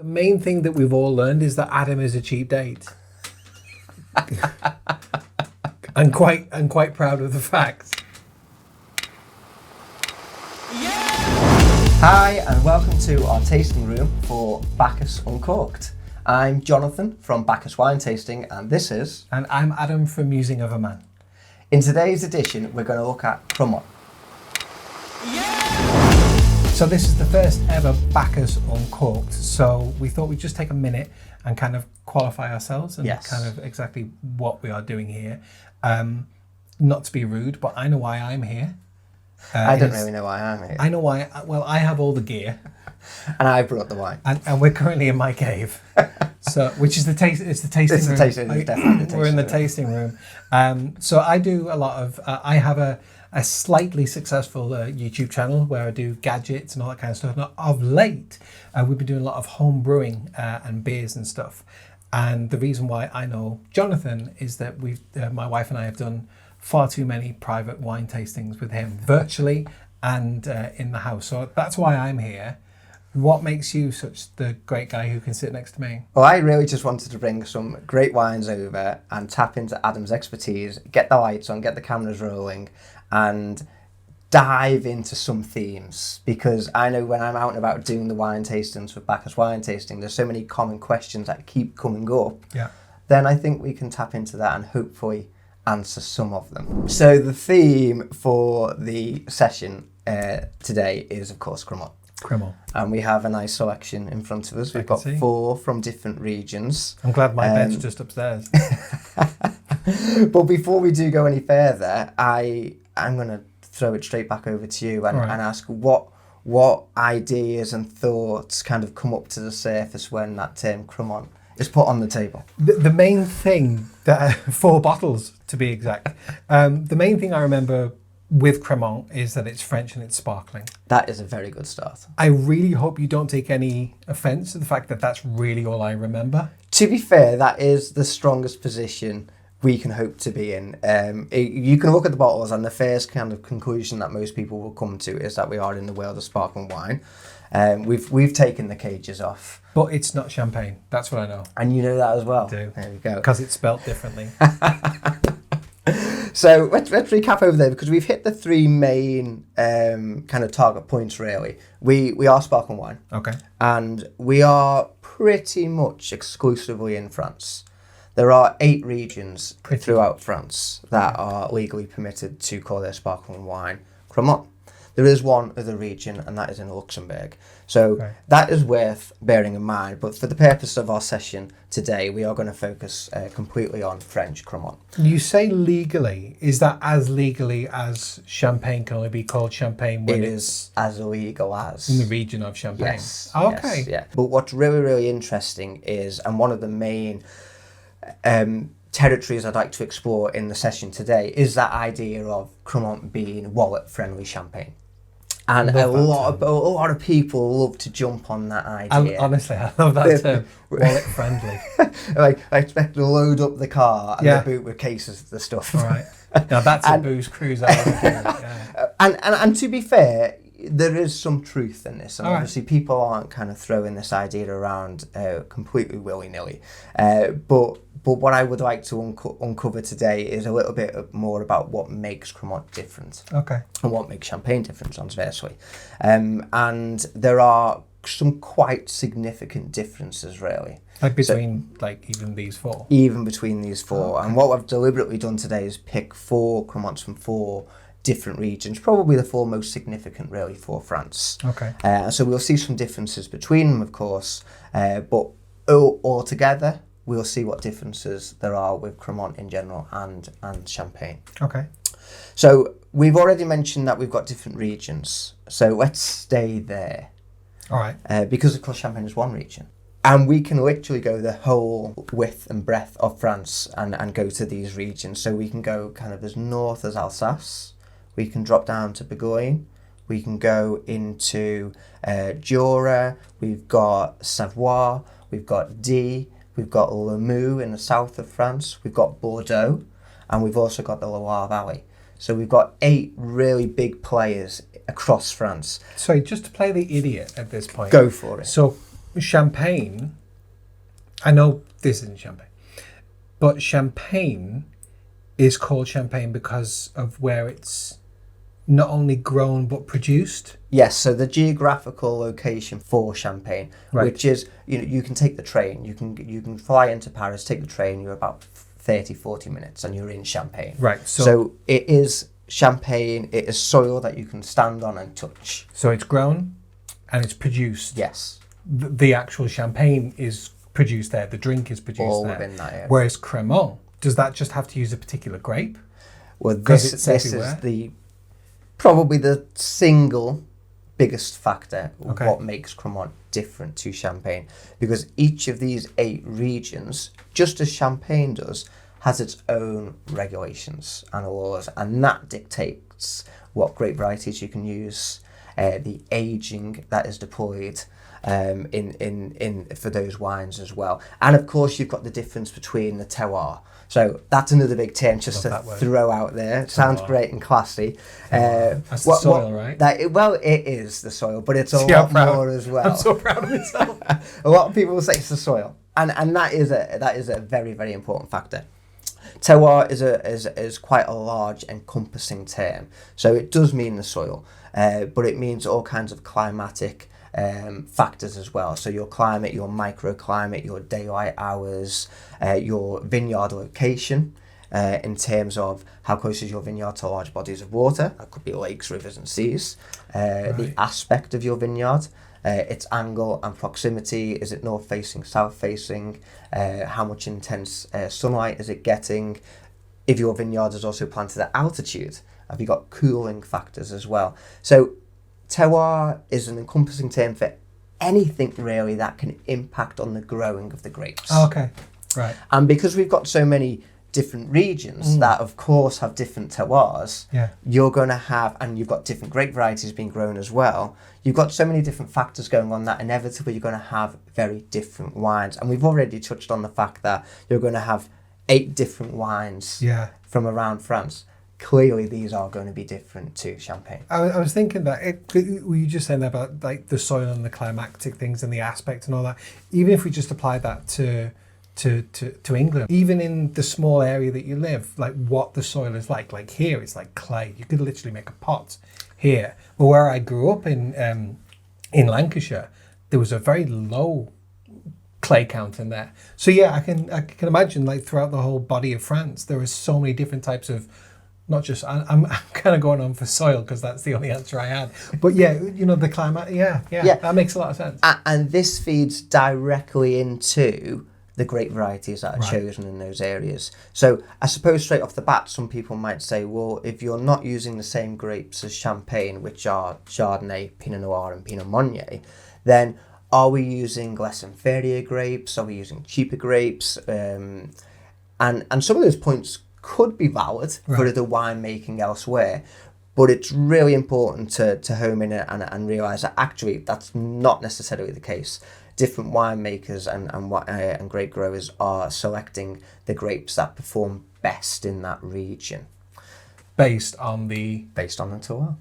main thing that we've all learned is that Adam is a cheap date. I'm quite proud of the fact. Hi, and welcome to our tasting room for Bacchus Uncorked. I'm Jonathan from Bacchus Wine Tasting, and this is... And I'm Adam from Musing of a Man. In today's edition, we're going to look at Cremant. So this is the first ever Bacchus Uncorked. So we thought we'd just take a minute and kind of qualify ourselves and kind of exactly what we are doing here. Not to be rude, but I know why I'm here. I don't really know why I'm here. I know why. Well, I have all the gear. And I brought the wine. And we're currently in my cave. So, which is the taste. It's the tasting room. It's definitely the tasting We're in the room. tasting room. So I do a lot of. I have a slightly successful YouTube channel where I do gadgets and all that kind of stuff. Now, of late, we've been doing a lot of home brewing and beers and stuff. And the reason why I know Jonathan is that my wife and I have done far too many private wine tastings with him, virtually and in the house. So that's why I'm here. What makes you such the great guy who can sit next to me? Well, I really just wanted to bring some great wines over and tap into Adam's expertise, get the lights on, get the cameras rolling, and dive into some themes. Because I know when I'm out and about doing the wine tastings with Bacchus Wine Tasting, there's so many common questions that keep coming up. Yeah. Then I think we can tap into that and hopefully answer some of them. So the theme for the session today is, of course, Cremant. Cremant. And we have a nice selection in front of us. We've got 4 from different regions. I'm glad my bed's just upstairs. But before we do go any further, I'm going to throw it straight back over to you and ask what ideas and thoughts kind of come up to the surface when that term Cremant is put on the table. The main thing, 4 bottles to be exact, the main thing I remember with Cremant is that it's French and it's sparkling. That is a very good start. I really hope you don't take any offence to the fact that that's really all I remember. To be fair, that is the strongest position we can hope to be in. You can look at the bottles and the first kind of conclusion that most people will come to is that we are in the world of sparkling wine. We've taken the cages off. But it's not champagne, that's what I know. And you know that as well. I do. There we go. Because it's spelt differently. So let's recap over there, because we've hit the 3 main kind of target points really. We are sparkling wine. Okay. And we are pretty much exclusively in France. There are 8 regions throughout France that are legally permitted to call their sparkling wine Cremant. There is one other region, and that is in Luxembourg. So that is worth bearing in mind. But for the purpose of our session today, we are going to focus completely on French Cremant. You say legally. Is that as legally as champagne can only be called champagne when it is as illegal as in the region of Champagne? Yes. Okay. Yes, yeah. But what's really, really interesting is, and one of the main territories I'd like to explore in the session today, is that idea of Cremant being wallet-friendly champagne. And a lot of people love to jump on that idea. Honestly, I love that term, wallet-friendly. like, I expect to load up the car and the boot with cases of the stuff. All right. Now that's a booze cruise. And to be fair, there is some truth in this. And obviously people aren't kind of throwing this idea around completely willy-nilly. But what I would like to uncover today is a little bit more about what makes Cremant different. Okay. And what makes champagne different, transversely. And there are some quite significant differences, really. Like between, even these 4? Even between these 4. Oh, okay. And what I've deliberately done today is pick 4 Cremants from 4 different regions, probably the 4 most significant, really, for France. Okay. So we'll see some differences between them, of course, but all together, we'll see what differences there are with Cremant in general and champagne. Okay. So we've already mentioned that we've got different regions. So let's stay there. All right. Because, of course, Champagne is one region. And we can literally go the whole width and breadth of France and go to these regions. So we can go kind of as north as Alsace. We can drop down to Bourgogne. We can go into Jura. We've got Savoie. We've got Die. We've got Limoux in the south of France. We've got Bordeaux. And we've also got the Loire Valley. So we've got 8 really big players across France. Sorry, just to play the idiot at this point. Go for it. So champagne, I know this isn't champagne, but champagne is called champagne because of where it's not only grown but produced. Yes, so the geographical location for Champagne, which is, you can take the train, you can fly into Paris, take the train, you're about 30-40 minutes and you're in Champagne. Right. So it is Champagne, it is soil that you can stand on and touch. So it's grown and it's produced. Yes. The actual champagne is produced there, the drink is produced All there. within that area. Whereas Cremant, does that just have to use a particular grape? Well, this is probably the single biggest factor of what makes Cremant different to Champagne, because each of these 8 regions, just as Champagne does, has its own regulations and laws, and that dictates what grape varieties you can use, the aging that is deployed in for those wines as well. And of course you've got the difference between the terroir. So that's another big term just to throw out there. It sounds great and classy. That's the soil, right? It is the soil, but it's a lot more as well. I'm so proud of myself. A lot of people will say it's the soil, and that is a very, very important factor. Terroir is quite a large encompassing term, so it does mean the soil, but it means all kinds of climatic factors as well. So your climate, your microclimate, your daylight hours, your vineyard location, in terms of how close is your vineyard to large bodies of water. That could be lakes, rivers and seas. The aspect of your vineyard, its angle and proximity. Is it north facing, south facing? How much intense sunlight is it getting? If your vineyard is also planted at altitude, have you got cooling factors as well? So terroir is an encompassing term for anything really that can impact on the growing of the grapes. Oh, okay, right. And because we've got so many different regions that of course have different terroirs, you're going to have, and you've got different grape varieties being grown as well, you've got so many different factors going on that inevitably you're going to have very different wines. And we've already touched on the fact that you're going to have 8 different wines from around France. Clearly these are going to be different to Champagne. I was thinking that, were you just saying about like the soil and the climatic things and the aspect and all that, even if we just apply that to England, even in the small area that you live, like what the soil is like here it's like clay, you could literally make a pot here. But where I grew up in Lancashire, there was a very low clay count in there. So yeah, I can imagine like throughout the whole body of France, there are so many different types of, not just, I'm kind of going on for soil because that's the only answer I had. But yeah, the climate, yeah, that makes a lot of sense. And this feeds directly into the grape varieties that are chosen in those areas. So I suppose straight off the bat, some people might say, well, if you're not using the same grapes as Champagne, which are Chardonnay, Pinot Noir and Pinot Meunier, then are we using less inferior grapes? Are we using cheaper grapes? And some of those points could be valid for the winemaking elsewhere, but it's really important to home in and realise that actually that's not necessarily the case. Different winemakers and grape growers are selecting the grapes that perform best in that region, based on the terroir.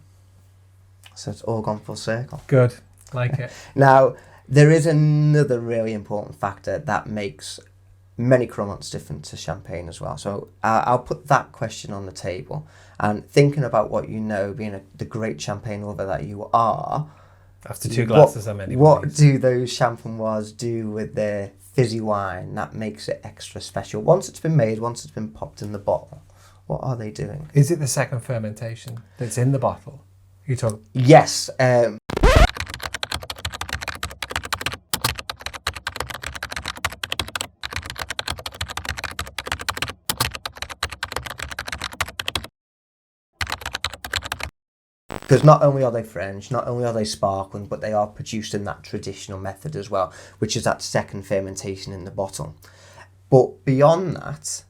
So it's all gone full circle. Good, like it. Now there is another really important factor that makes many Cremants different to Champagne as well. So I'll put that question on the table, and thinking about what you know, being the great Champagne lover that you are, after 2 glasses I'm anyway. What do those Champenois do with their fizzy wine that makes it extra special? Once it's been made, once it's been popped in the bottle, what are they doing? Is it the second fermentation that's in the bottle? You talk. Yes. Because not only are they French, not only are they sparkling, but they are produced in that traditional method as well, which is that second fermentation in the bottle. But beyond that,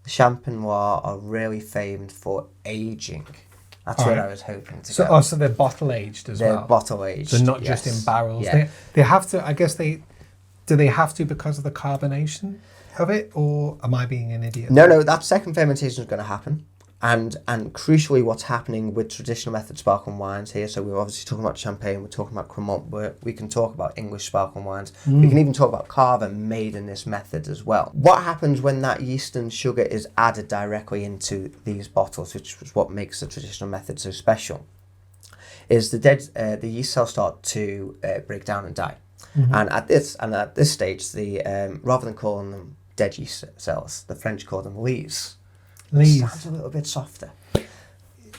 the Champenois are really famed for aging. That's what I was hoping to go. So they're bottle aged as well? They're bottle aged. So not just in barrels. Yeah. They have to, I guess do they have to because of the carbonation of it, or am I being an idiot? No, that second fermentation is going to happen. And crucially, what's happening with traditional method sparkling wines here, so we're obviously talking about champagne, we're talking about Cremant, we can talk about English sparkling wines, we can even talk about Cava made in this method as well. What happens when that yeast and sugar is added directly into these bottles, which is what makes the traditional method so special, is the yeast cells start to break down and die. And at this stage, rather than calling them dead yeast cells, the French call them lees. Lees. Sounds a little bit softer.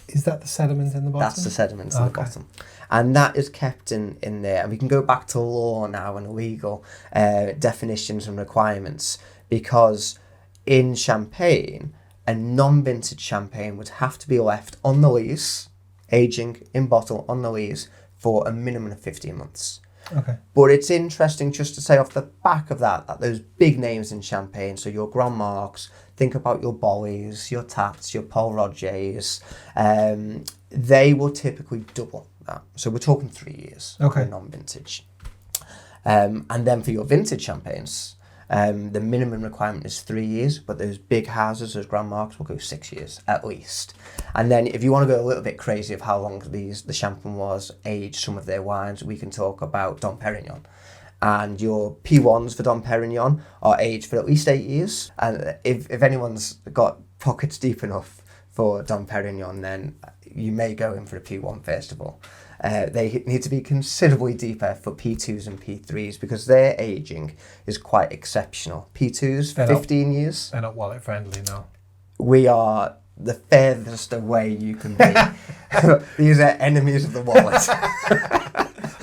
Is that the sediment in the bottom? That's the sediment in the bottom. And that is kept in there. And we can go back to law now and legal definitions and requirements, because in champagne, a non-vintage champagne would have to be left on the lees, aging in bottle on the lees, for a minimum of 15 months. Okay. But it's interesting just to say off the back of that those big names in champagne, so your Grand Marques, think about your Bollies, your Tats, your Paul Rogers, they will typically double that. So we're talking 3 years for non-vintage. And then for your vintage champagnes, the minimum requirement is 3 years, but those big houses, those Grand Marques, will go 6 years at least. And then if you want to go a little bit crazy of how long the Champagne was aged some of their wines, we can talk about Dom Perignon. And your P1s for Dom Perignon are aged for at least 8 years. And if anyone's got pockets deep enough for Dom Perignon, then you may go in for a P1 first of all. They need to be considerably deeper for P2s and P3s, because their aging is quite exceptional. P2s, 15 years. They're not wallet friendly, no. We are the furthest away you can be. These are enemies of the wallet.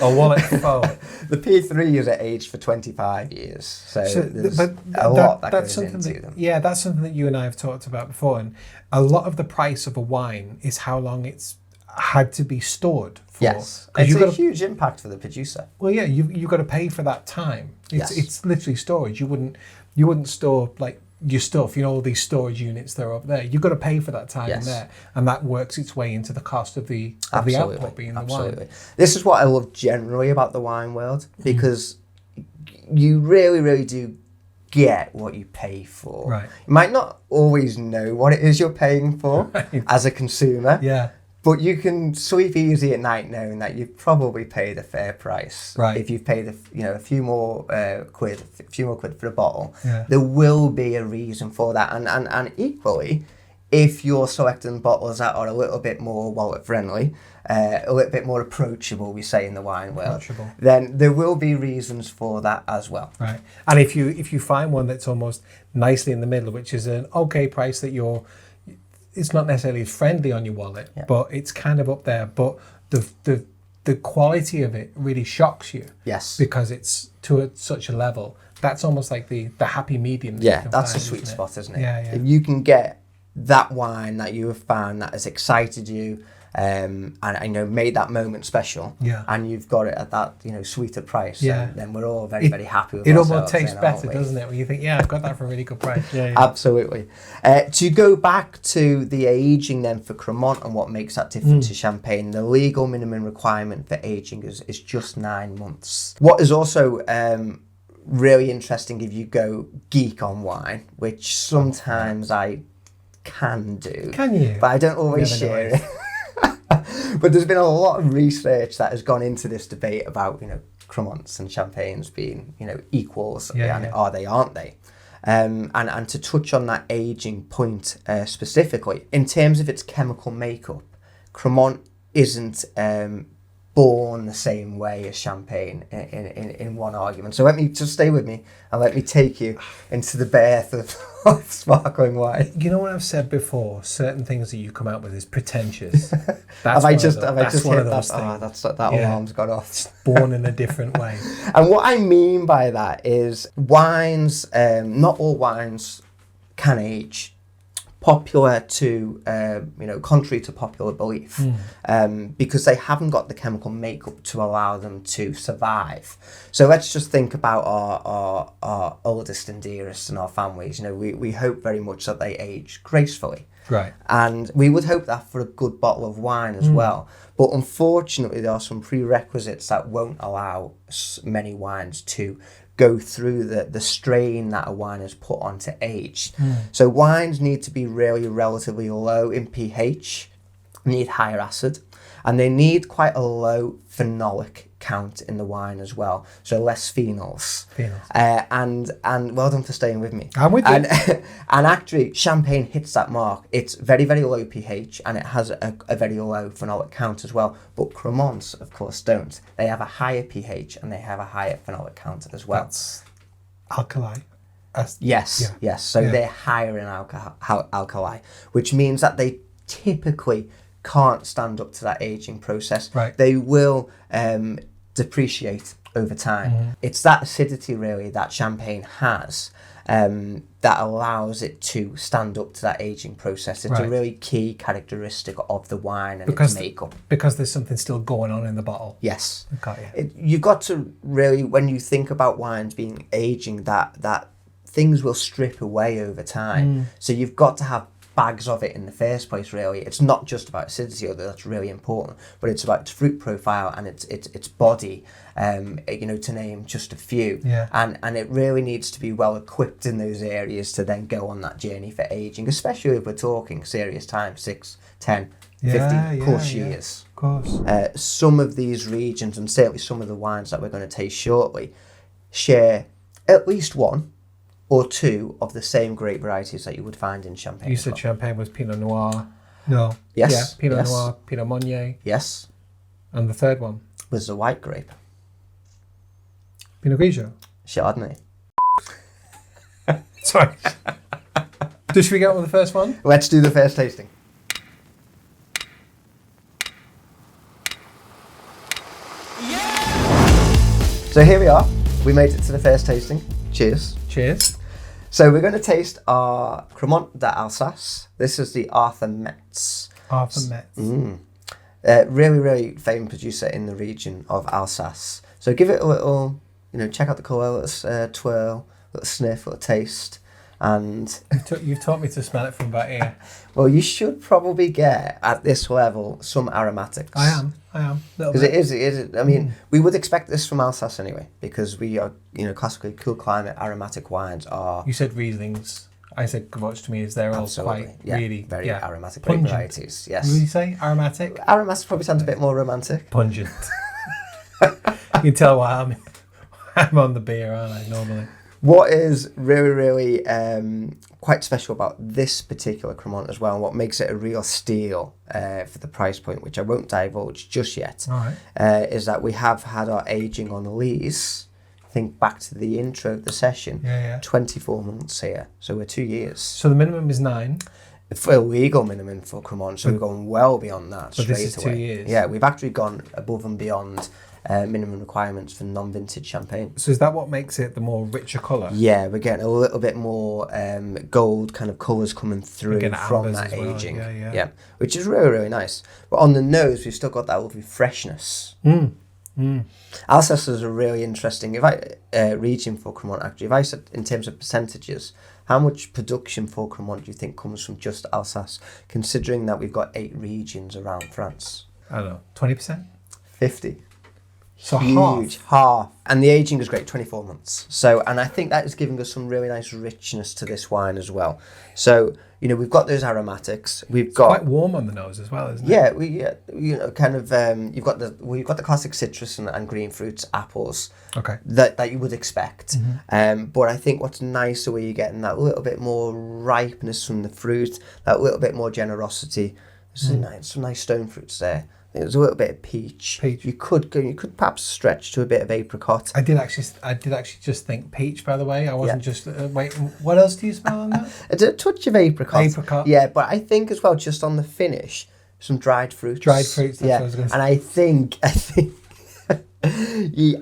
A wallet foe. The P3s are aged for 25 years, so there's a lot that goes into them. Yeah, that's something that you and I have talked about before, and a lot of the price of a wine is how long it's had to be stored for. Yes, it's a huge impact for the producer. Well, yeah, you've got to pay for that time. It's literally storage. You wouldn't store like your stuff, all these storage units that are up there. You've got to pay for that time in there, and that works its way into the cost of the output being the wine. This is what I love generally about the wine world, because you really, really do get what you pay for. Right. You might not always know what it is you're paying for as a consumer. Yeah. But you can sleep easy at night knowing that you've probably paid a fair price. Right. If you've paid a few more quid for a bottle, yeah. There will be a reason for that. And equally, if you're selecting bottles that are a little bit more wallet friendly, a little bit more approachable, we say in the wine world, then there will be reasons for that as well. Right. And if you find one that's almost nicely in the middle, which is an okay price that it's not necessarily friendly on your wallet, but it's kind of up there. But the quality of it really shocks you. Yes. Because it's to such a level. That's almost like the happy medium. That's the sweet spot, isn't it? Yeah. If you can get that wine that you have found that has excited you, and made that moment special, and you've got it at that sweeter price, then we're all very, very happy with it. It almost tastes better, doesn't it, when you think, I've got that for a really good price. Absolutely. To go back to the aging then for Cremant and what makes that different to champagne, the legal minimum requirement for aging is just 9 months. What is also really interesting, if you go geek on wine, which sometimes I can do, but I don't always share it. But there's been a lot of research that has gone into this debate about, Cremants and champagnes being, equals, are they, aren't they? And to touch on that aging point specifically, in terms of its chemical makeup, Cremant isn't born the same way as champagne in one argument. So let me just stay with me and let me take you into the birth of sparkling wine. You know what I've said before? Certain things that you come out with is pretentious. Have I just hit that? That alarm's gone off. It's born in a different way. And what I mean by that is wines, not all wines can age. Popular to, contrary to popular belief, because they haven't got the chemical makeup to allow them to survive. So let's just think about our oldest and dearest in our families. We hope very much that they age gracefully. Right. And we would hope that for a good bottle of wine as well. But unfortunately, there are some prerequisites that won't allow many wines to go through the strain that a wine is put on to age. So wines need to be really relatively low in pH, need higher acid, and they need quite a low phenolic count in the wine as well, so less phenols. And well done for staying with me. I'm with you. And actually, Champagne hits that mark. It's very, very low pH, and it has a very low phenolic count as well. But Cremants, of course, don't. They have a higher pH and they have a higher phenolic count as well. That's alkali. Yes. So they're higher in alkali, which means that they typically can't stand up to that aging process. Right. They will depreciate over time. It's that acidity really that Champagne has that allows it to stand up to that aging process. It's a really key characteristic of the wine and its makeup. Because there's something still going on in the bottle. Yes. Got you. You've got to really, when you think about wines being aging, that things will strip away over time. So you've got to have bags of it in the first place, really. It's not just about acidity, although that's really important, but it's about its fruit profile and its body, to name just a few. And it really needs to be well equipped in those areas to then go on that journey for aging, especially if we're talking serious time, 6, 10, 50 plus years. Of course. Some of these regions, and certainly some of the wines that we're going to taste shortly, share at least one or two of the same grape varieties that you would find in Champagne. You said Champagne was Pinot Noir. No. Yes. Yeah, Pinot Noir, Pinot Meunier. Yes. And the third one? Was the white grape. Pinot Grigio. Chardonnay. Sorry. Should we get on with the first one? Let's do the first tasting. So here we are. We made it to the first tasting. Cheers. Cheers. So we're going to taste our Cremant d'Alsace. This is the Arthur Metz. Arthur Metz. Really, really famous producer in the region of Alsace. So give it a little, check out the colour, let's twirl, little sniff, little taste. And you've taught me to smell it from about here. Well, you should probably get, at this level, some aromatics. I am. Because it is. I mean, we would expect this from Alsace anyway, because we are, classically cool climate aromatic wines are. You said Rieslings. I said Gewürztramins. They're all quite really very aromatic grape varieties. Yes. Would you say aromatic? Aromatic probably sounds a bit more romantic. Pungent. You can tell why I'm on the beer, aren't I? Normally. What is really, really quite special about this particular Cremant as well, and what makes it a real steal for the price point, which I won't divulge just yet, is that we have had our aging on lees. Think back to the intro of the session. 24 months here, so we're 2 years. So the minimum is 9. For a legal minimum for Cremant, so we've gone well beyond that straight away. This is 2 years. Yeah, we've actually gone above and beyond minimum requirements for non-vintage champagne. So is that what makes it the more richer colour? Yeah, we're getting a little bit more gold kind of colours coming through from that aging. Yeah, which is really, really nice. But on the nose, we've still got that lovely freshness. Alsace is a really interesting region for Cremant, actually. If I said in terms of percentages, how much production for Cremant do you think comes from just Alsace, considering that we've got 8 regions around France? I don't know, 20%? 50. So huge, half. And the aging is great, 24 months. So, and I think that is giving us some really nice richness to this wine as well. So, we've got those aromatics. It's quite warm on the nose as well, isn't it? You've got the classic citrus and green fruits, apples. Okay. That you would expect. But I think what's nicer where you're getting that little bit more ripeness from the fruit, that little bit more generosity. There's some nice stone fruits there. There's a little bit of peach. You could perhaps stretch to a bit of apricot. I did actually just think peach, by the way. I wasn't just waiting. What else do you smell on that? A touch of apricot. Yeah, but I think as well, just on the finish, some dried fruits. That's what I was going to say. And I think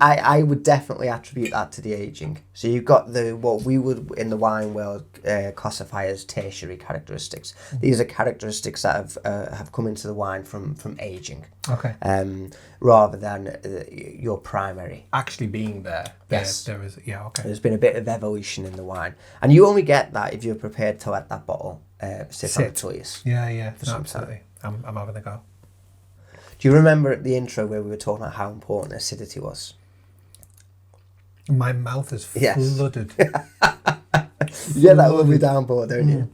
I would definitely attribute that to the aging. So you've got what we would in the wine world classify as tertiary characteristics. These are characteristics that have come into the wine from aging. Okay. Rather than your primary. Actually being there. Yes. There is. Yeah. Okay. There's been a bit of evolution in the wine, and you only get that if you're prepared to let that bottle sit on its lees. Yeah. Absolutely. I'm having a go. Do you remember at the intro where we were talking about how important acidity was? My mouth is Yes. flooded. Yeah, that will be down board, don't you?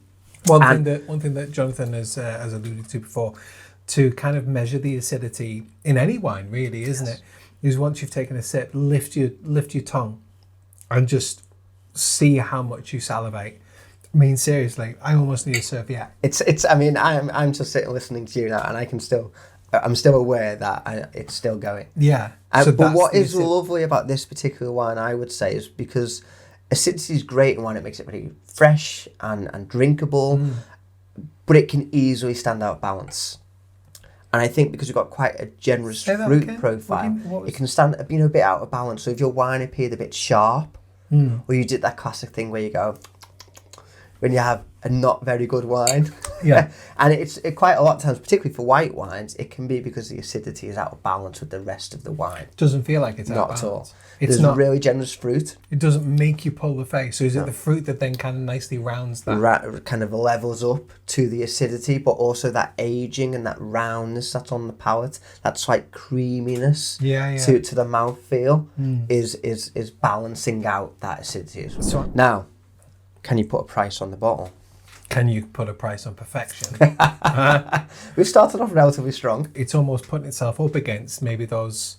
One thing that Jonathan has alluded to before, to kind of measure the acidity in any wine, really, isn't it? Is once you've taken a sip, lift your tongue, and just see how much you salivate. I mean, seriously, I almost need a serviette. It's. I mean, I'm just sitting listening to you now, and I'm still aware that it's still going. Yeah. But what is lovely about this particular wine, I would say, is because acidity is great in wine. It makes it very fresh and drinkable, but it can easily stand out of balance. And I think because we've got quite a generous fruit profile, it can stand a bit out of balance. So if your wine appeared a bit sharp, or you did that classic thing where you go, when you have a not very good wine. Yeah. And it's quite a lot of times, particularly for white wines, it can be because the acidity is out of balance with the rest of the wine. It doesn't feel like it's out of balance. Not at all. It's There's not really generous fruit. It doesn't make you pull the face. So is it the fruit that then kind of nicely rounds that? Kind of levels up to the acidity, but also that aging and that roundness that's on the palate, that slight creaminess to the mouthfeel is balancing out that acidity as well. So, now, can you put a price on the bottle? Can you put a price on perfection? We've started off relatively strong. It's almost putting itself up against maybe those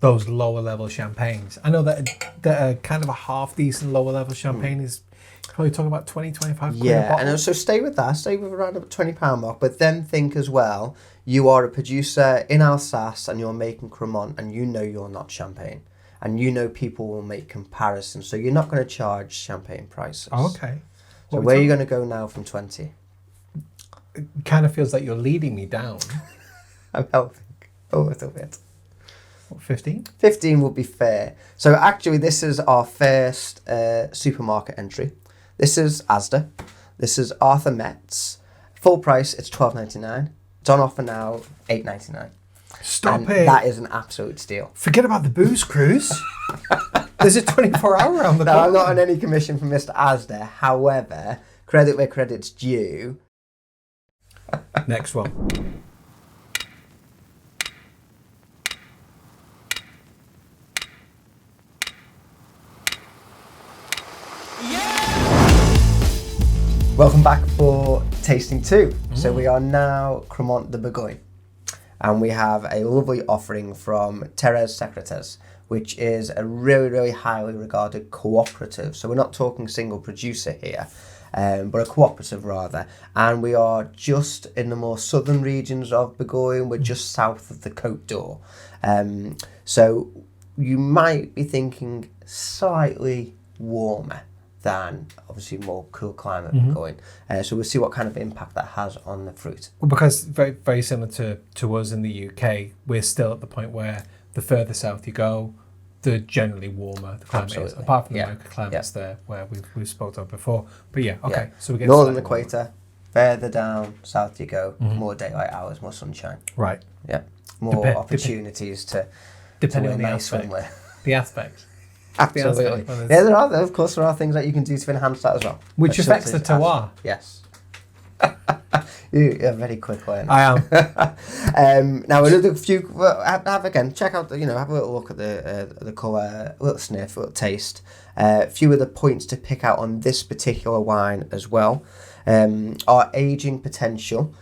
lower level champagnes. I know that kind of a half decent lower level champagne is probably talking about 20-25 quid a bottle. And so stay with around the £20 mark, but then think as well, you are a producer in Alsace and you're making Cremant, and you know you're not champagne, and you know people will make comparisons, so you're not going to charge champagne prices. Oh, okay. So where are you going to go now from 20? It kind of feels like you're leading me down. I'm helping a little bit. What, 15? 15 would be fair. So actually this is our first supermarket entry. This is Asda. This is Arthur Metz. Full price, it's $12.99. It's on offer now, $8.99. Stop and it. That is an absolute steal. Forget about the booze cruise. There's a 24-hour around the corner. No, I'm not on any commission from Mr. Asda. However, credit where credit's due. Next one. Welcome back for tasting 2. So we are now Cremant de Bourgogne, and we have a lovely offering from Thérèse Secretes, which is a really, really highly regarded cooperative. So we're not talking single producer here, but a cooperative rather. And we are just in the more southern regions of Bourgogne. We're just south of the Côte d'Or. So you might be thinking slightly warmer than obviously more cool climate Bourgogne. So we'll see what kind of impact that has on the fruit. Well, because very, very similar to us in the UK, we're still at the point where the further south you go, the generally warmer the climate is. Apart from the microclimates there, where we've spoken of before. But okay, so we get northern equator, further down south you go, more daylight hours, more sunshine. Right. Yeah, more opportunities to depending on the nice aspect. swimwear. The aspect. Absolutely. Yeah, there are things that you can do to enhance that as well. Which affects the terroir. Yes. You're very quick learner. I am. Now another few. Have again. Check out. Have a little look at the colour, a little sniff, a little taste. A few of the points to pick out on this particular wine as well. Our aging potential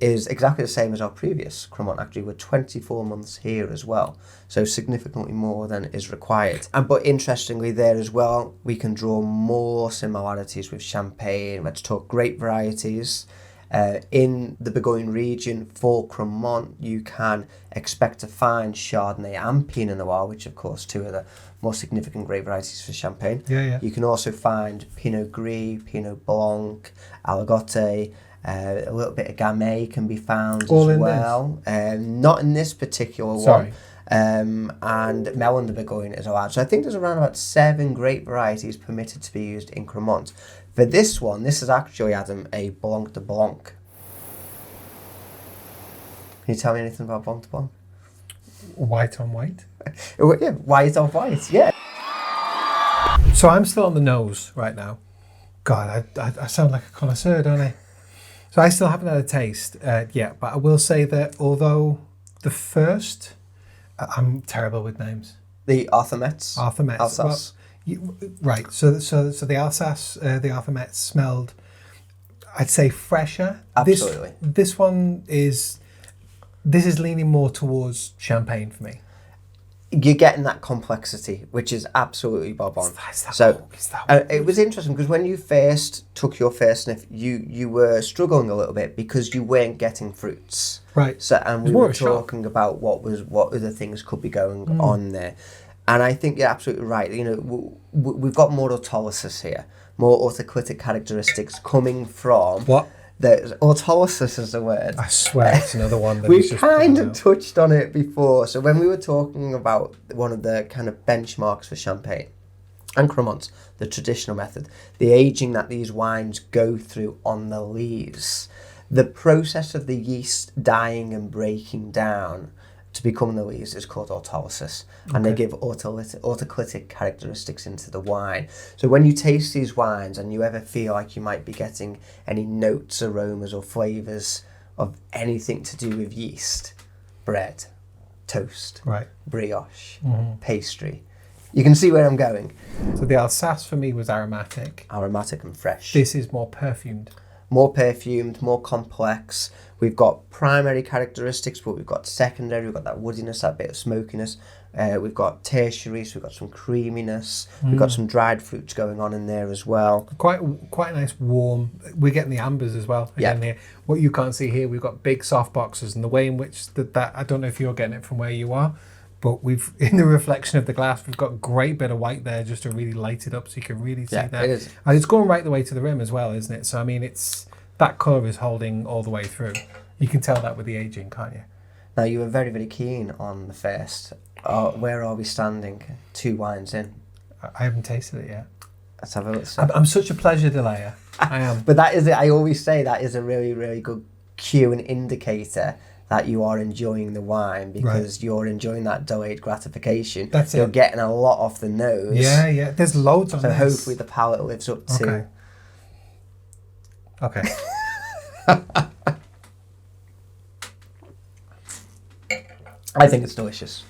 is exactly the same as our previous Cremant. Actually, we're 24 months here as well, so significantly more than is required. But interestingly there as well, we can draw more similarities with Champagne. Let's talk grape varieties. In the Bourgogne region for Cremant, you can expect to find Chardonnay and Pinot Noir, which of course two of the more significant grape varieties for Champagne. You can also find Pinot Gris, Pinot Blanc, Aligoté. A little bit of Gamay can be found all as in well. Not in this particular one. And Melon de Bourgogne is allowed. So I think there's around about 7 grape varieties permitted to be used in Cremant. For this one, this is actually, Adam, a Blanc de Blanc. Can you tell me anything about Blanc de Blanc? White on white? Yeah, white on white, yeah. So I'm still on the nose right now. God, I sound like a connoisseur, don't I? So I still haven't had a taste yet, but I will say that although the first, I'm terrible with names. The Arthur-Mets. Arthur-Mets. Alsace. Well, right. So the Alsace, the Arthur-Mets smelled, I'd say, fresher. Absolutely. This one is. This is leaning more towards champagne for me. You're getting that complexity, which is absolutely bob on. It was interesting because when you first took your first sniff, you were struggling a little bit because you weren't getting fruits. Right. So and we were talking about what other things could be going on there, and I think you're absolutely right. You know, we've got more autolysis here, more autoclitic characteristics coming from what. The autolysis is the word. I swear it's another one. We kind of touched on it before. So when we were talking about one of the kind of benchmarks for champagne and Cremant, the traditional method, the aging that these wines go through on the lees, the process of the yeast dying and breaking down to become the lees is called autolysis, and they give autoclitic characteristics into the wine. So when you taste these wines and you ever feel like you might be getting any notes, aromas or flavours of anything to do with yeast, bread, toast, brioche, pastry, you can see where I'm going. So the Alsace for me was aromatic. Aromatic and fresh. This is more perfumed. More perfumed, more complex. We've got primary characteristics, but we've got secondary. We've got that woodiness, that bit of smokiness. We've got tertiary, so we've got some creaminess. We've got some dried fruits going on in there as well. Quite a nice warm. We're getting the ambers as well. Again, here. What you can't see here, we've got big soft boxes, and the way in which that I don't know if you're getting it from where you are, but we've in the reflection of the glass, we've got a great bit of white there just to really light it up, so you can really see that. It is. And it's going right the way to the rim as well, isn't it? So I mean, it's that colour is holding all the way through. You can tell that with the aging, can't you? Now, you were very, very keen on the first. Where are we standing? 2 wines in. I haven't tasted it yet. Let's have a look. I'm such a pleasure delayer. I am. But that is it. I always say that is a really, really good cue and indicator that you are enjoying the wine, because you're enjoying that delayed gratification. That's You're it. getting a lot off the nose. Yeah. There's loads on this. So hopefully the palate lives up to... Okay. I think it's delicious.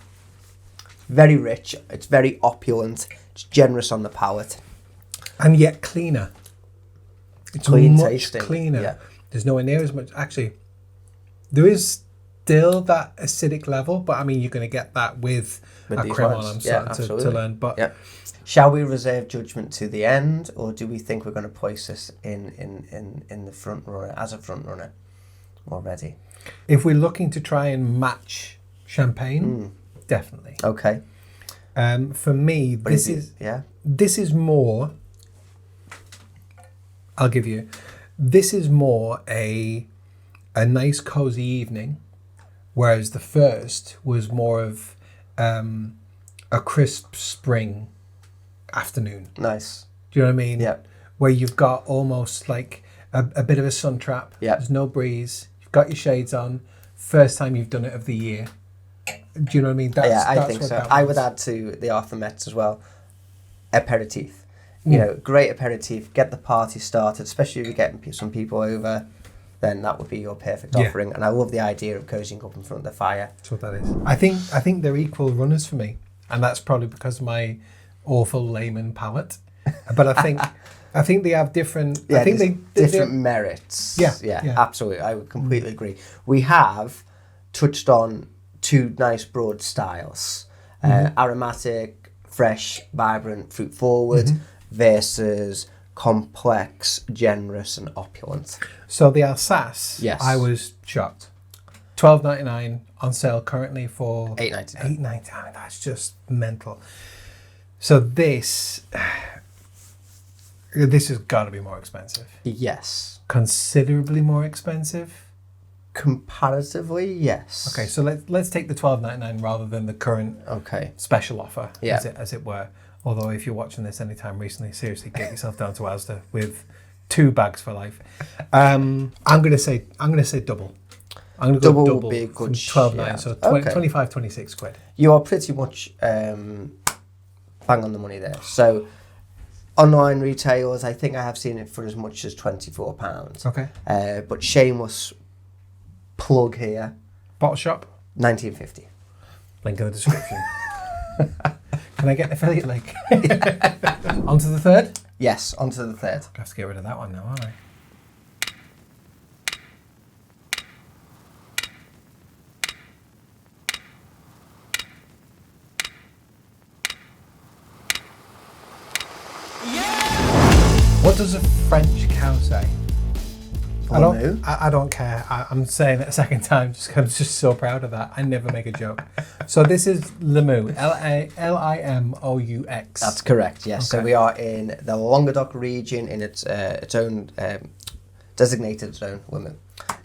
Very rich. It's very opulent. It's generous on the palate. And yet cleaner. It's clean much tasting. Cleaner. Yeah. There's nowhere near as much. Actually, there is still that acidic level, but I mean, you're going to get that with a Cremant. I'm starting to learn. But shall we reserve judgment to the end, or do we think we're going to place this in the front runner as a front runner already? If we're looking to try and match champagne, definitely. Okay. For me, this is more. I'll give you. This is more a nice cozy evening, whereas the first was more of a crisp spring afternoon. Nice. Do you know what I mean? Yeah. Where you've got almost like a bit of a sun trap. Yeah. There's no breeze. You've got your shades on. First time you've done it of the year. Do you know what I mean? I think so. I would add to the Arthur-Mets as well, aperitif. You know, great aperitif. Get the party started, especially if you're getting some people over. Then that would be your perfect offering. And I love the idea of cozying up in front of the fire. That's what that is. I think they're equal runners for me, and that's probably because of my awful layman palate. But I think they have different. Yeah, I think they different merits. Yeah, absolutely. I would completely agree. We have touched on 2 nice broad styles: aromatic, fresh, vibrant, fruit forward, versus complex, generous, and opulent. So the Alsace, yes, I was shocked. $12.99 on sale currently for $8.99. $8.99. That's just mental. So this has got to be more expensive. Yes, considerably more expensive. Comparatively, yes. Okay, so let's take the $12.99 rather than the current special offer, as it were. Although if you're watching this anytime recently, seriously, get yourself down to Asda with 2 bags for life. I'm gonna say double. I'm gonna go double would be a good $12.99, so 25, 26 quid. You are pretty much bang on the money there. So online retailers, I think I have seen it for as much as £24. Okay. But shameless plug here. Bottle shop. $19.50. Link in the description. Can I get an affiliate link? On to the third? Yes, on to the third. I have to get rid of that one now, aren't I? What does a French cow say? I don't care. I'm saying it a second time just 'cause I'm just so proud of that. I never make a joke. So this is Limoux. Limoux. That's correct, yes. Okay. So we are in the Languedoc region in its own designated zone, Limoux,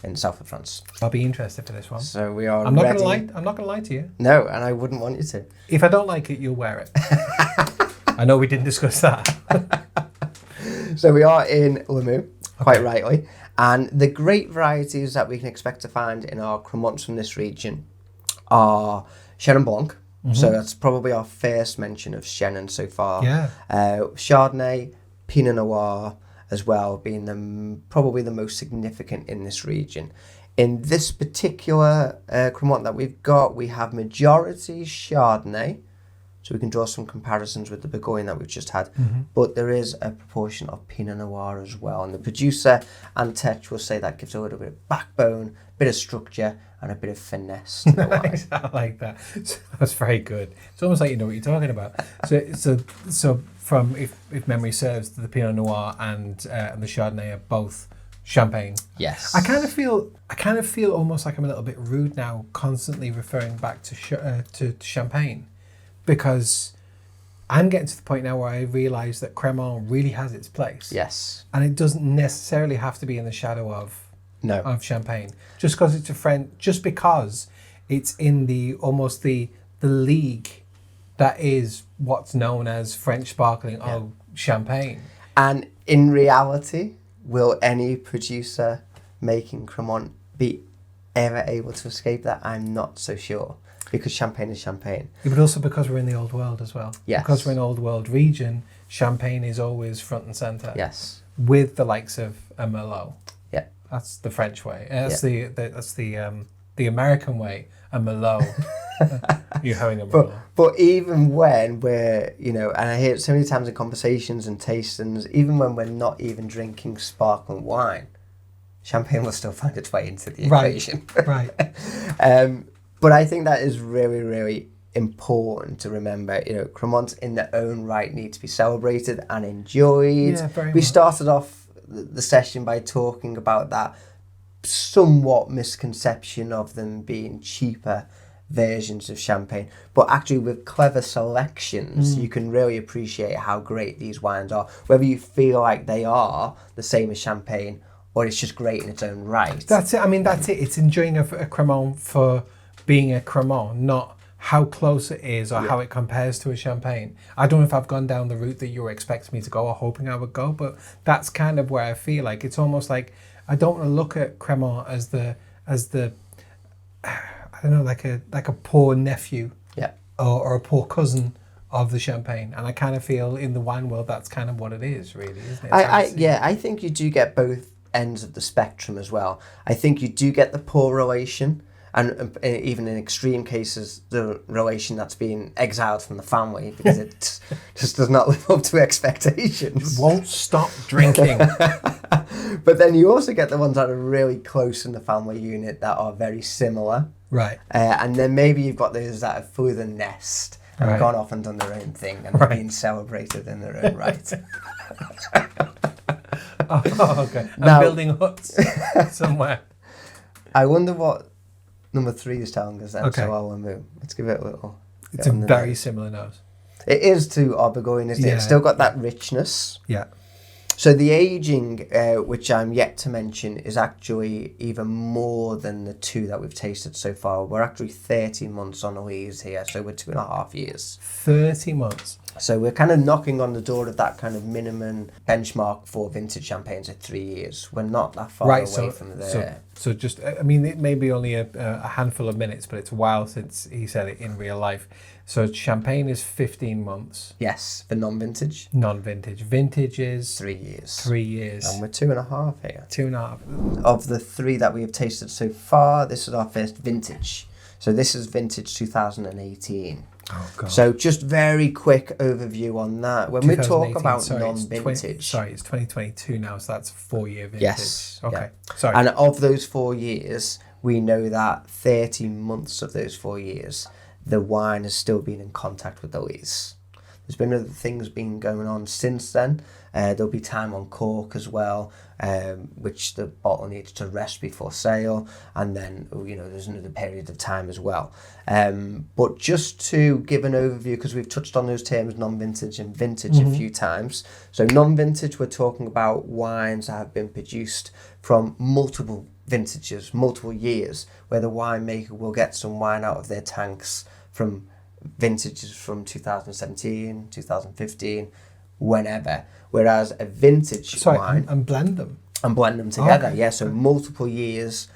in the south of France. I'll be interested for this one. So we are I'm not ready. gonna lie to you. No, and I wouldn't want you to. If I don't like it, you'll wear it. I know we didn't discuss that. So we are in Limoux, quite rightly. And the great varieties that we can expect to find in our Cremants from this region are Chenin Blanc. So that's probably our first mention of Chenin so far. Yeah. Chardonnay, Pinot Noir as well, being probably the most significant in this region. In this particular Cremant that we've got, we have majority Chardonnay. So we can draw some comparisons with the Bourgogne that we've just had. But there is a proportion of Pinot Noir as well. And the producer and Tech will say that gives a little bit of backbone, a bit of structure, and a bit of finesse to the wine. I like that. That's very good. It's almost like you know what you're talking about. So from if memory serves, the Pinot Noir and the Chardonnay are both champagne. Yes. I kind of feel almost like I'm a little bit rude now, constantly referring back to champagne. Because I'm getting to the point now where I realise that Cremant really has its place. Yes. And it doesn't necessarily have to be in the shadow of champagne. Just because it's just because it's in the league that is what's known as French sparkling champagne. And in reality, will any producer making Cremant be ever able to escape that? I'm not so sure. Because champagne is champagne. Yeah, but also because we're in the old world as well. Yes. Because we're in old world region, champagne is always front and centre. Yes. With the likes of a Merlot. Yeah. That's the French way. That's the American way. A Merlot. You're having a Merlot. But even when we're, and I hear it so many times in conversations and tastings, even when we're not even drinking sparkling wine, champagne will still find its way into the equation. Right. But I think that is really, really important to remember. Cremants in their own right need to be celebrated and enjoyed. Yeah, very We much. started off the session by talking about that somewhat misconception of them being cheaper versions of champagne. But actually with clever selections, you can really appreciate how great these wines are. Whether you feel like they are the same as champagne or it's just great in its own right. That's it. I mean, that's it. It's enjoying a Cremant for being a Cremant, not how close it is or how it compares to a champagne. I don't know if I've gone down the route that you were expecting me to go or hoping I would go, but that's kind of where I feel like it's almost like I don't want to look at Cremant as the I don't know, like a poor nephew or a poor cousin of the champagne. And I kind of feel in the wine world that's kind of what it is, really, isn't it? I think you do get both ends of the spectrum as well. I think you do get the poor relation, and even in extreme cases, the relation that's been exiled from the family because it just does not live up to expectations. Won't stop drinking. But then you also get the ones that are really close in the family unit that are very similar. Right. And then maybe you've got those that have flew the nest and gone off and done their own thing and are being celebrated in their own right. Okay. I'm Now, building huts somewhere. I wonder what number 3 is telling us then. Okay. So I'll move. Let's give it a little. It's a very similar nose. It is to our Bourgogne, isn't it? It's still got that richness. Yeah. So the aging, which I'm yet to mention, is actually even more than the 2 that we've tasted so far. We're actually 30 months on the lees here, so we're 2.5 years. 30 months. So we're kind of knocking on the door of that kind of minimum benchmark for vintage champagnes at 3 years. We're not that far away from there. So just, I mean, it may be only a handful of minutes, but it's a while since he said it in real life. So champagne is 15 months. Yes, for non-vintage. Non-vintage. Vintage is 3 years. 3 years. And we're 2.5 here. 2.5. Of the 3 that we have tasted so far, this is our first vintage. So this is vintage 2018. Oh God. So just very quick overview on that. When we talk 2018, about sorry, non-vintage, it's 2022 now, so that's a 4-year vintage. yes, Okay. yeah. Sorry. And of those 4 years, we know that 30 months of those 4 years, the wine has still been in contact with the lees. There's been other things been going on since then. There'll be time on cork as well, which the bottle needs to rest before sale, and then there's another period of time as well. But just to give an overview, because we've touched on those terms non-vintage and vintage a few times. So non-vintage, we're talking about wines that have been produced from multiple vintages, multiple years, where the winemaker will get some wine out of their tanks from vintages from 2017, 2015, whenever. Whereas a vintage wine... and blend them. And blend them together, Okay. yeah. So multiple years,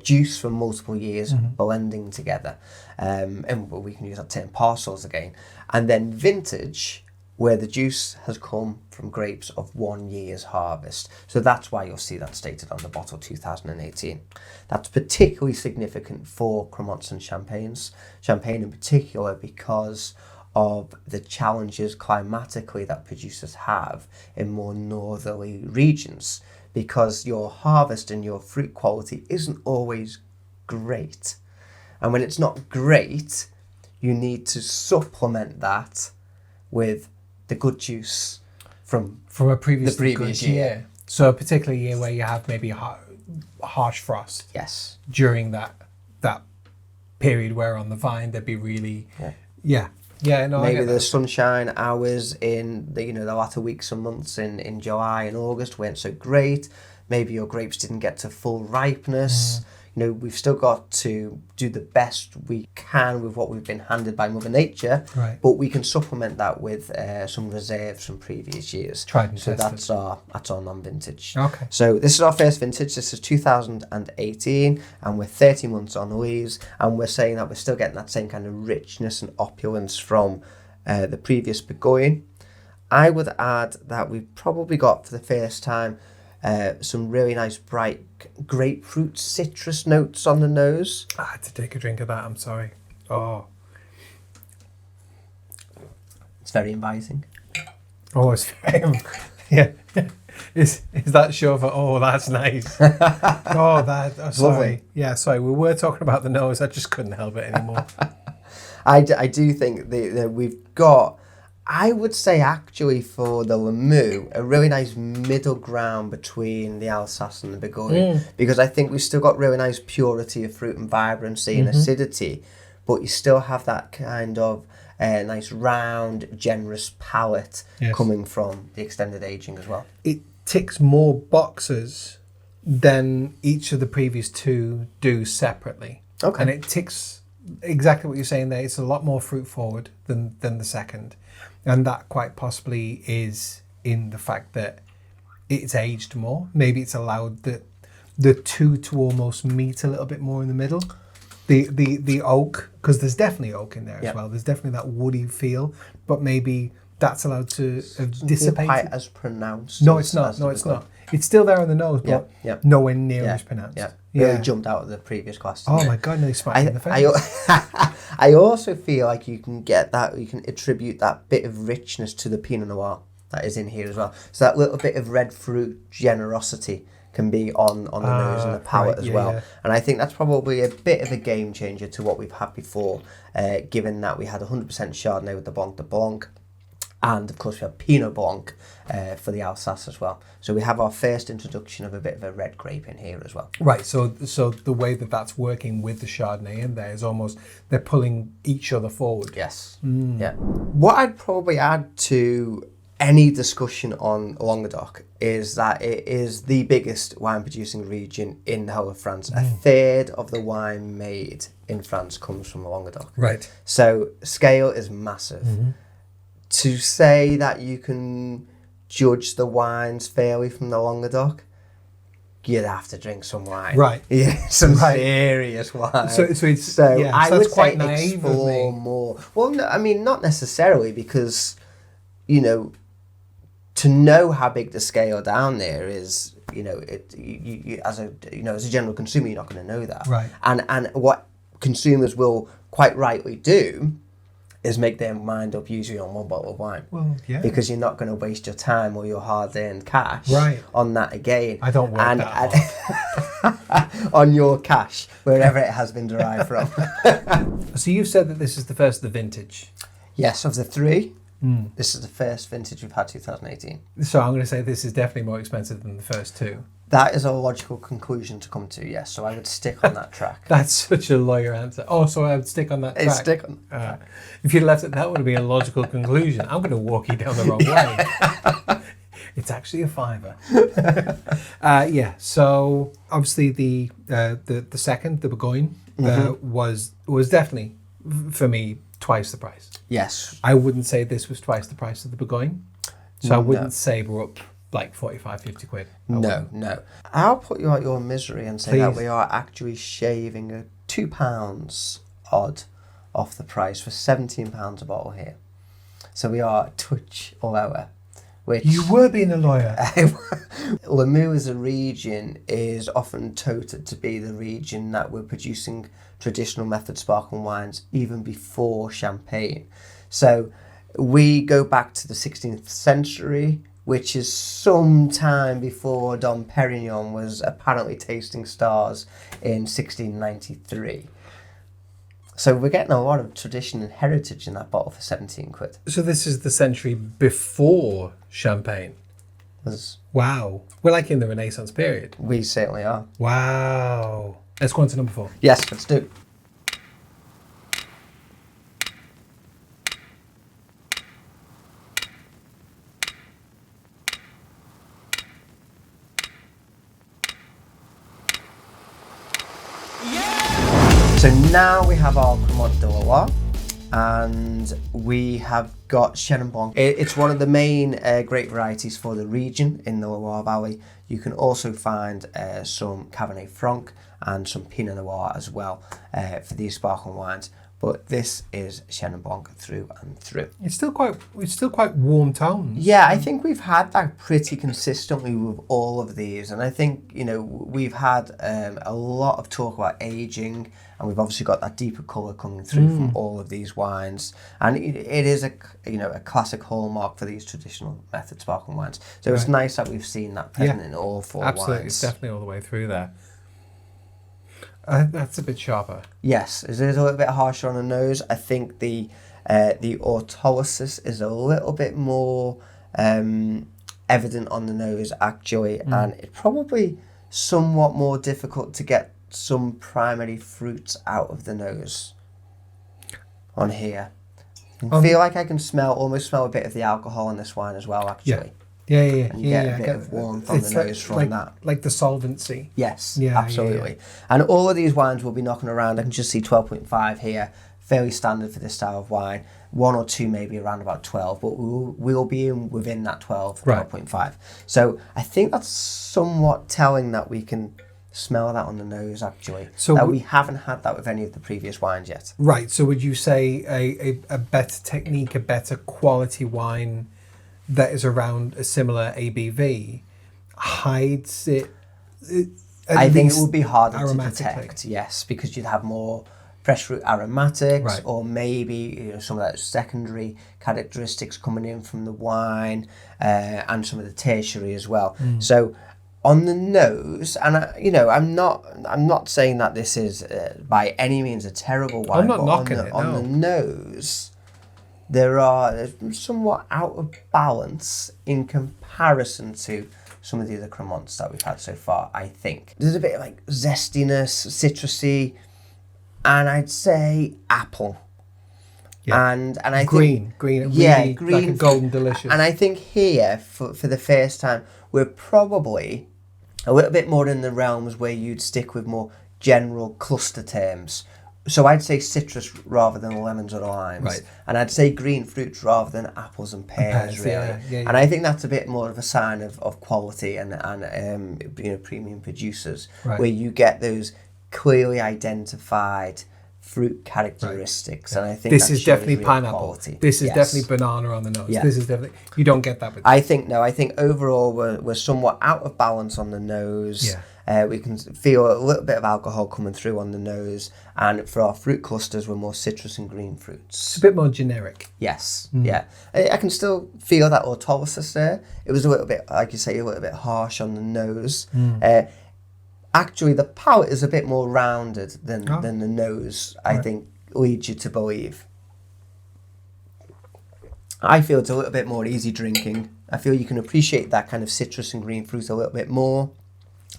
juice from multiple years, blending together. And we can use that term parcels again. And then vintage, where the juice has come from grapes of 1 year's harvest. So that's why you'll see that stated on the bottle, 2018. That's particularly significant for Cremants and Champagne in particular, because of the challenges climatically that producers have in more northerly regions, because your harvest and your fruit quality isn't always great. And when it's not great, you need to supplement that with the good juice from a previous year. So a particular year where you have maybe harsh frost. Yes. During that period where on the vine there'd be really Maybe the sunshine hours in the latter weeks and months in July and August weren't so great. Maybe your grapes didn't get to full ripeness. We've still got to do the best we can with what we've been handed by Mother Nature, right. But we can supplement that with some reserves from previous years. Tried and tested. That's our non-vintage. Okay. So this is our first vintage. This is 2018, and we're 30 months on the lees, and we're saying that we're still getting that same kind of richness and opulence from the previous Bourgogne. I would add that we've probably got, for the first time, some really nice bright grapefruit citrus notes on the nose. I had to take a drink of that, I'm sorry. Oh. It's very inviting. Oh, it's very... yeah. Is that sure for... Oh, that's nice. Sorry. Lovely. Yeah, sorry. We were talking about the nose. I just couldn't help it anymore. I do think that we've got... I would say actually for the Limoux, a really nice middle ground between the Alsace and the Bourgogne, because I think we've still got really nice purity of fruit and vibrancy and acidity, but you still have that kind of nice round, generous palate coming from the extended aging as well. It ticks more boxes than each of the previous two do separately. Okay. And it ticks exactly what you're saying there. It's a lot more fruit forward than the second. And that quite possibly is in the fact that it's aged more. Maybe it's allowed the two to almost meet a little bit more in the middle. The oak, because there's definitely oak in there as well. There's definitely that woody feel, but maybe that's allowed to dissipate. Quite as pronounced. No, it's not. No, it's not. It's still there on the nose, but nowhere near as pronounced. Yeah. Really jumped out of the previous glass. Oh my God, nearly smacked me in the face. I also feel like you can get that, you can attribute that bit of richness to the Pinot Noir that is in here as well. So that little bit of red fruit generosity can be on the nose and the palate as well. Yeah. And I think that's probably a bit of a game changer to what we've had before, given that we had 100% Chardonnay with the Blanc de Blanc. And of course we have Pinot Blanc for the Alsace as well. So we have our first introduction of a bit of a red grape in here as well. Right, so the way that's working with the Chardonnay in there is almost, they're pulling each other forward. Yes, yeah. What I'd probably add to any discussion on Languedoc is that it is the biggest wine producing region in the whole of France. A third of the wine made in France comes from Languedoc. Right. So scale is massive. To say that you can judge the wines fairly from the Languedoc, you'd have to drink some wine. Right. Yeah, some serious wine. So I would quite say naive explore more. Well, no, I mean, not necessarily, because, to know how big the scale down there is, you as a general consumer, you're not going to know that. Right. And what consumers will quite rightly do is make their mind up usually on one bottle of wine. Well, yeah. Because you're not going to waste your time or your hard-earned cash on that again. I don't work that hard. On your cash, wherever it has been derived from. So you've said that this is the first of the vintage. Yes, of the three, this is the first vintage we've had 2018. So I'm going to say this is definitely more expensive than the first two. That is a logical conclusion to come to, yes. So I would stick on that track. That's such a lawyer answer. Oh, so I would stick on that track. Stick on that track. If you'd left it, that would have been a logical conclusion. I'm going to walk you down the wrong way. It's actually a fiver. So obviously the second, the Bourgogne, was definitely, for me, twice the price. Yes. I wouldn't say this was twice the price of the Bourgogne. So I wouldn't say we're up like 45, 50 quid. No. I'll put you out your misery and say that we are actually shaving £2 odd off the price for £17 a bottle here. So we are a touch lower. Which you were being a lawyer. Limoux as a region is often touted to be the region that we're producing traditional method sparkling wines even before Champagne. So we go back to the 16th century, which is some time before Dom Perignon was apparently tasting stars in 1693. So we're getting a lot of tradition and heritage in that bottle for 17 quid. So this is the century before Champagne. Wow. We're like in the Renaissance period. We certainly are. Wow. Let's go on to number 4. Yes, let's do. So now we have our Cremant de Loire, and we have got Chenin Blanc. It's one of the main grape varieties for the region in the Loire Valley. You can also find some Cabernet Franc and some Pinot Noir as well for these sparkling wines. But this is Chenin Blanc through and through. It's still quite warm tones. Yeah, I think we've had that pretty consistently with all of these, and I think we've had a lot of talk about aging, and we've obviously got that deeper colour coming through from all of these wines, and it is a classic hallmark for these traditional method sparkling wines. So it's nice that we've seen that present in all 4 absolutely. wines. It's definitely all the way through there. That's a bit sharper. Yes, it is a little bit harsher on the nose. I think the autolysis is a little bit more evident on the nose actually, and it's probably somewhat more difficult to get some primary fruits out of the nose on here. I feel like I can almost smell a bit of the alcohol in this wine as well actually. Yeah. And you get a bit of warmth on the nose from that. Like the solvency. Yes, absolutely. And all of these wines will be knocking around. I can just see 12.5 here, fairly standard for this style of wine. 1 or 2 maybe around about 12, but we'll be within that 12.5. So I think that's somewhat telling that we can smell that on the nose actually. So that we haven't had that with any of the previous wines yet. Right. So would you say a better technique, a better quality wine that is around a similar ABV hides it? I think it would be harder to detect, yes, because you'd have more fresh fruit aromatics, or maybe some of those secondary characteristics coming in from the wine, and some of the tertiary as well. So on the nose, and I'm not saying that this is by any means a terrible wine. I'm not knocking it. On the nose, they're somewhat out of balance in comparison to some of the other Cremants that we've had so far, I think. There's a bit of like zestiness, citrusy, and I'd say apple. Yeah. And I think green, really green, like a golden delicious. And I think here, for the first time, we're probably a little bit more in the realms where you'd stick with more general cluster terms. So I'd say citrus rather than lemons or limes, and I'd say green fruits rather than apples and pears, really. Yeah. And I think that's a bit more of a sign of quality and premium producers, where you get those clearly identified fruit characteristics, and I think this is definitely pineapple. Quality. This is definitely banana on the nose. Yeah. This is definitely, you don't get that with. I think overall we're somewhat out of balance on the nose. We can feel a little bit of alcohol coming through on the nose. And for our fruit clusters, we're more citrus and green fruits. It's a bit more generic. Yes, yeah. I can still feel that autolysis there. It was a little bit, like you say, a little bit harsh on the nose. Actually, the palate is a bit more rounded than the nose, I think, leads you to believe. I feel it's a little bit more easy drinking. I feel you can appreciate that kind of citrus and green fruit a little bit more.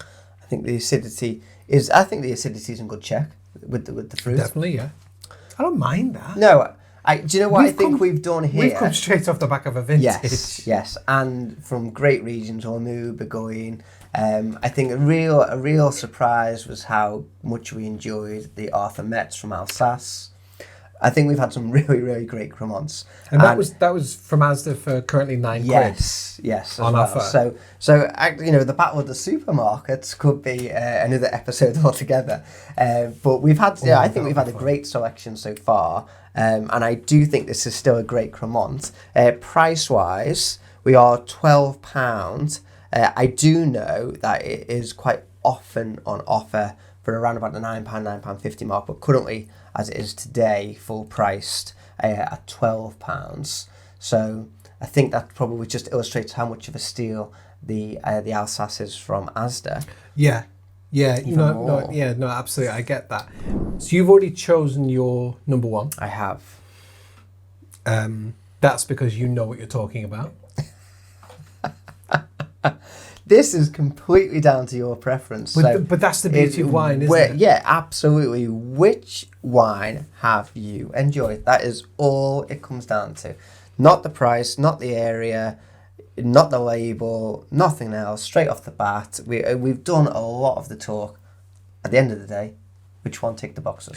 I think the acidity is in good check with the fruit. Definitely, yeah. I don't mind that. No, do you know what we've done here? We've come straight off the back of a vintage. Yes, and from great regions, Ormeau, Bourgogne. I think a real surprise was how much we enjoyed the Arthur Metz from Alsace. I think we've had some really, really great Cremants. And that was from Asda for currently £9. Yes, on offer. So the battle of the supermarkets could be another episode altogether. But we've had, I think we've had a great selection so far. And I do think this is still a great Cremant. Price-wise, we are £12. I do know that it is quite often on offer for around about the £9.50 mark, but currently, as it is today, full priced at £12. So I think that probably just illustrates how much of a steal the Alsace is from Asda. Yeah, no, absolutely, I get that. So you've already chosen your number one. I have. That's because you know what you're talking about. This is completely down to your preference. But that's the beauty of wine, isn't it? Yeah, absolutely. Which wine have you enjoyed? That is all it comes down to. Not the price, not the area, not the label, nothing else. Straight off the bat, we've done a lot of the talk. At the end of the day, which one ticked the boxes?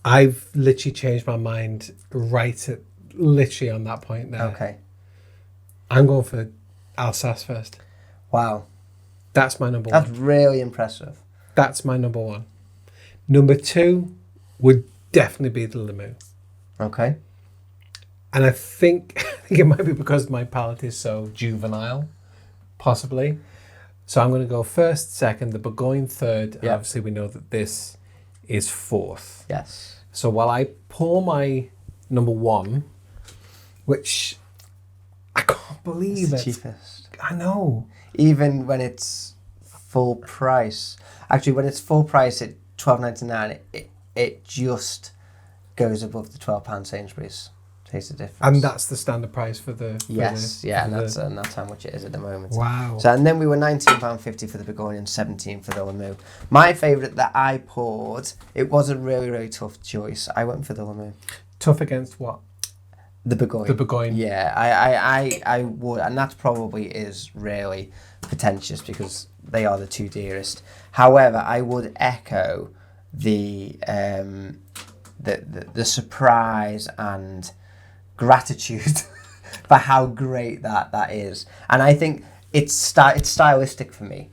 I've literally changed my mind literally on that point there. Okay. I'm going for Alsace first. Wow. That's my number one. That's really impressive. That's my number one. Number two would definitely be the Limoux. Okay. And I think it might be because my palate is so juvenile, possibly. So I'm going to go first, second, the Bourgogne third. And obviously, we know that this is fourth. Yes. So while I pour my number one, which I can't believe it's the it. cheapest. I know. Even when it's full price. Actually, when it's full price at $12.99, it just goes above the £12 Sainsbury's. Taste the difference. And that's the standard price for the... and that's how much it is at the moment. Wow. So, and then we were £19.50 for the Bourgogne and $17 for the Limoux. My favourite that I poured, it was a really, really tough choice. I went for the Limoux. Tough against what? The Bourgogne. The Bourgogne. Yeah, I would, and that probably is really pretentious because they are the two dearest. However, I would echo the surprise and gratitude for how great that is, and I think it's stylistic for me.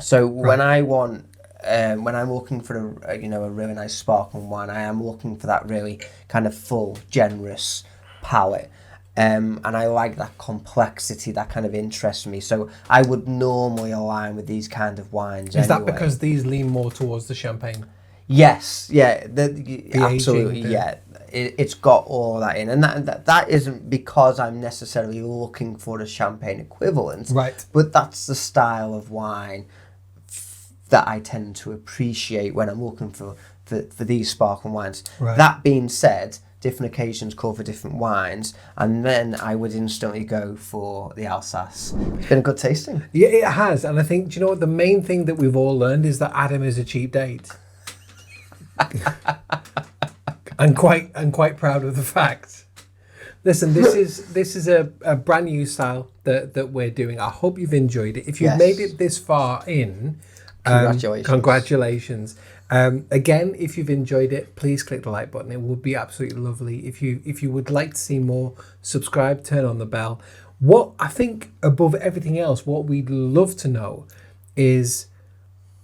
So when I want. When I'm looking for a really nice sparkling wine, I am looking for that really kind of full, generous palate. And I like that complexity, that kind of interests me. So I would normally align with these kind of wines. Is that because these lean more towards the champagne? Yes, yeah, absolutely, aging, yeah. It's got all that in, and that isn't because I'm necessarily looking for a champagne equivalent, right? But that's the style of wine that I tend to appreciate when I'm looking for these sparkling wines. Right. That being said, different occasions call for different wines, and then I would instantly go for the Alsace. It's been a good tasting. Yeah, it has, and I think, do you know what, the main thing that we've all learned is that Adam is a cheap date. I'm quite proud of the fact. Listen, this is a brand new style that we're doing. I hope you've enjoyed it. If you've made it this far in, congratulations. Again, if you've enjoyed it, please click the like button. It would be absolutely lovely. If you would like to see more, subscribe, turn on the bell. What I think above everything else, what we'd love to know is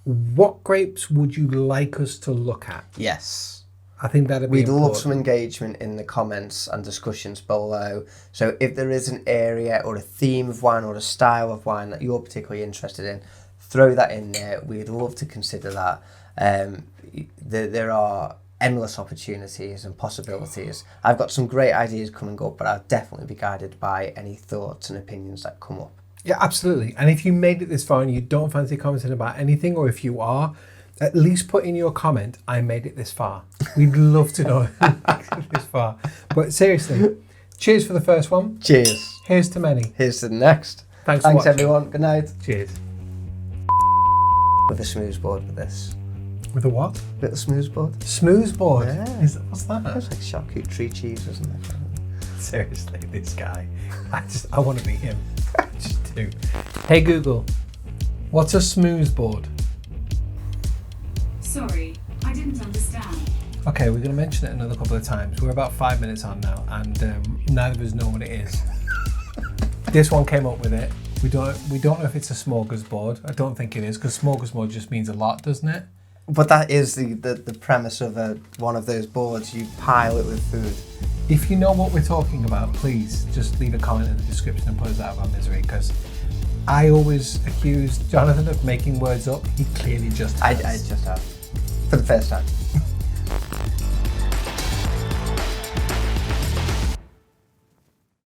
what grapes would you like us to look at? Yes. I think that'd be important. We'd love some important. engagement in the comments and discussions below. So if there is an area or a theme of wine or a style of wine that you're particularly interested in, throw that in there. We'd love to consider that. There are endless opportunities and possibilities. I've got some great ideas coming up, but I'll definitely be guided by any thoughts and opinions that come up. Yeah, absolutely. And if you made it this far and you don't fancy commenting about anything, or if you are, at least put in your comment, I made it this far. We'd love to know who makes it this far. But seriously, cheers for the first one. Cheers. Here's to many. Here's to the next. Thanks Thanks for watching. everyone. Good night. Cheers. With a smooth board with this. With a what? Little smooth board. Smooth board? Yeah. What's that? It's like charcuterie cheese, isn't it? Seriously, this guy. I want to be him. I just do. Hey Google, what's a smooth board? Sorry, I didn't understand. Okay, we're going to mention it another couple of times. We're about 5 minutes on now, and neither of us know what it is. This one came up with it. We don't know if it's a smorgasbord. I don't think it is, because smorgasbord just means a lot, doesn't it? But that is the premise of one of those boards. You pile it with food. If you know what we're talking about, please just leave a comment in the description and put us out of our misery, because I always accuse Jonathan of making words up. He clearly just has. I just have. For the first time.